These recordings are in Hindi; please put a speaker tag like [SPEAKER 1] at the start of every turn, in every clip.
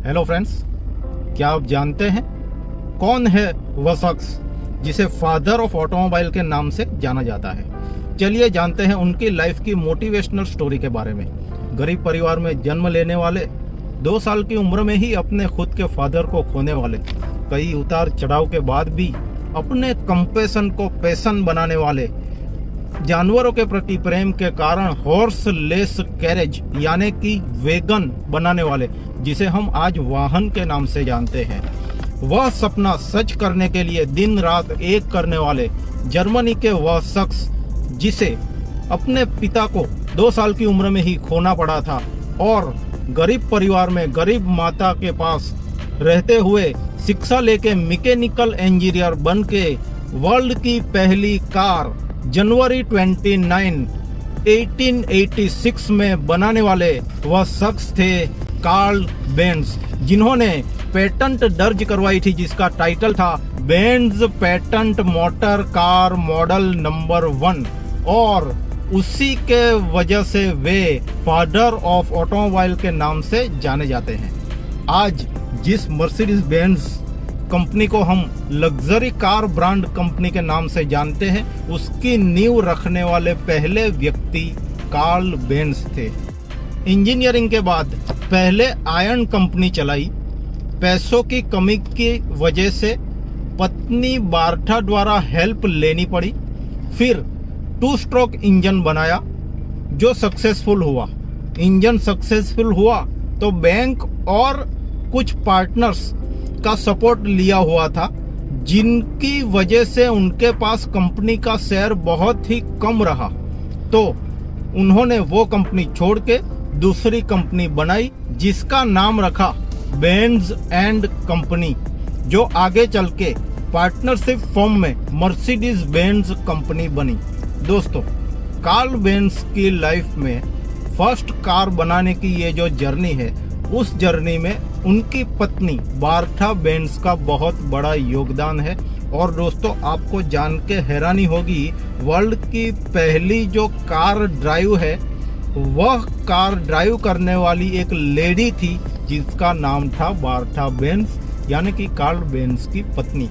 [SPEAKER 1] हेलो फ्रेंड्स, क्या आप जानते हैं कौन है वह शख्स जिसे फादर ऑफ ऑटोमोबाइल के नाम से जाना जाता है? चलिए जानते हैं उनकी लाइफ की मोटिवेशनल स्टोरी के बारे में। गरीब परिवार में जन्म लेने वाले, 2 साल की उम्र में ही अपने खुद के फादर को खोने वाले, कई उतार चढ़ाव के बाद भी अपने कंपैशन को पैशन बनाने वाले, जानवरों के प्रति प्रेम के कारण हॉर्स लेस कैरेज यानी कि वेगन बनाने वाले, जिसे हम आज वाहन के नाम से जानते हैं, वह सपना सच करने के लिए दिन रात एक करने वाले जर्मनी के वह शख्स जिसे अपने पिता को 2 साल की उम्र में ही खोना पड़ा था और गरीब परिवार में गरीब माता के पास रहते हुए शिक्षा लेके मैकेनिकल इंजीनियर बन के वर्ल्ड की पहली कार जनवरी 29, 1886 में बनाने वाले वह शख्स थे कार्ल बेंज, जिन्होंने पेटेंट दर्ज करवाई थी जिसका टाइटल था Benz patent motor car model number 1, और उसी के वजह से वे फादर ऑफ ऑटोमोबाइल के नाम से जाने जाते हैं। आज जिस मर्सिडीज बेंज कंपनी को हम लग्जरी कार ब्रांड कंपनी के नाम से जानते हैं, उसकी नींव रखने वाले पहले व्यक्ति कार्ल बेंज थे। इंजीनियरिंग के बाद पहले आयरन कंपनी चलाई। पैसों की कमी की वजह से पत्नी बार्था द्वारा हेल्प लेनी पड़ी। फिर 2 स्ट्रोक इंजन बनाया जो सक्सेसफुल हुआ। इंजन सक्सेसफुल हुआ तो बैंक और कुछ पार्टनर्स का सपोर्ट लिया हुआ था, जिनकी वजह से उनके पास कंपनी का शेयर बहुत ही कम रहा, तो उन्होंने वो कंपनी छोड़ के दूसरी कंपनी बनाई जिसका नाम रखा बेंज एंड कंपनी, जो आगे चल के पार्टनरशिप फॉर्म में मर्सिडीज बेंज कंपनी बनी। दोस्तों, कार्ल बेंज की लाइफ में फर्स्ट कार बनाने की ये जो जर्नी है, उस जर्नी में उनकी पत्नी बार्था बेंज का बहुत बड़ा योगदान है। और दोस्तों, आपको जान के हैरानी होगी, वर्ल्ड की पहली जो कार ड्राइव है, वह कार ड्राइव करने वाली एक लेडी थी जिसका नाम था बार्था बेंज, यानी कि कार्ल बेंज की पत्नी।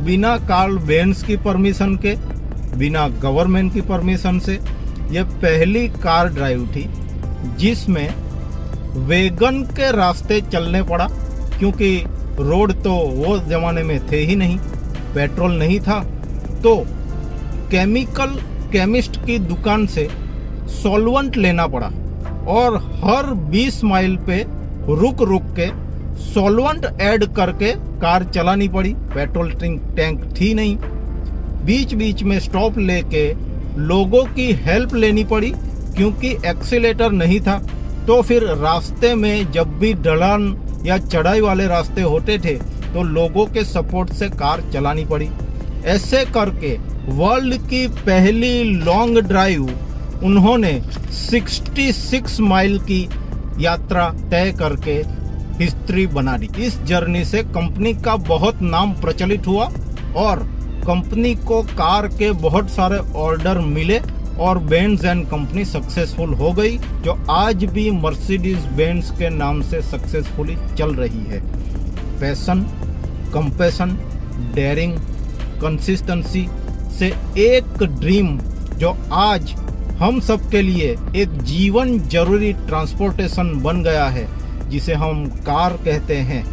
[SPEAKER 1] बिना कार्ल बेंज की परमिशन के, बिना गवर्नमेंट की परमिशन से यह पहली कार ड्राइव थी जिसमें वेगन के रास्ते चलने पड़ा, क्योंकि रोड तो वो जमाने में थे ही नहीं, पेट्रोल नहीं था, तो केमिस्ट की दुकान से सॉल्वेंट लेना पड़ा और हर 20 माइल पे रुक के सॉल्वेंट ऐड करके कार चलानी पड़ी। पेट्रोल टैंक थी नहीं, बीच बीच में स्टॉप लेके लोगों की हेल्प लेनी पड़ी क्योंकि एक्सीलेटर नहीं था। तो फिर रास्ते में जब भी ढलान या चढ़ाई वाले रास्ते होते थे तो लोगों के सपोर्ट से कार चलानी पड़ी। ऐसे करके वर्ल्ड की पहली लॉन्ग ड्राइव उन्होंने 66 माइल की यात्रा तय करके हिस्ट्री बना दी। इस जर्नी से कंपनी का बहुत नाम प्रचलित हुआ और कंपनी को कार के बहुत सारे ऑर्डर मिले और बेंज एंड कंपनी सक्सेसफुल हो गई, जो आज भी मर्सिडीज बेंज के नाम से सक्सेसफुली चल रही है। पैशन, कंपैशन, डेयरिंग, कंसिस्टेंसी से एक ड्रीम जो आज हम सब के लिए एक जीवन जरूरी ट्रांसपोर्टेशन बन गया है, जिसे हम कार कहते हैं,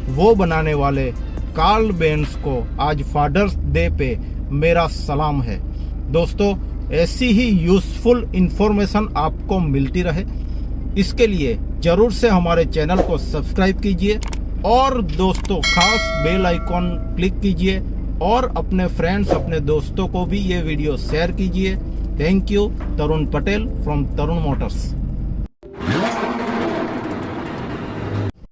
[SPEAKER 1] वो बनाने वाले कार्ल बेंज को आज फादर्स डे पे मेरा सलाम है। दोस्तों, ऐसी ही यूजफुल इंफॉर्मेशन आपको मिलती रहे, इसके लिए जरूर से हमारे चैनल को सब्सक्राइब कीजिए और दोस्तों खास बेल आइकॉन क्लिक कीजिए और अपने फ्रेंड्स, अपने दोस्तों को भी ये वीडियो शेयर कीजिए। Thank you. Tarun Patel from Tarun Motors.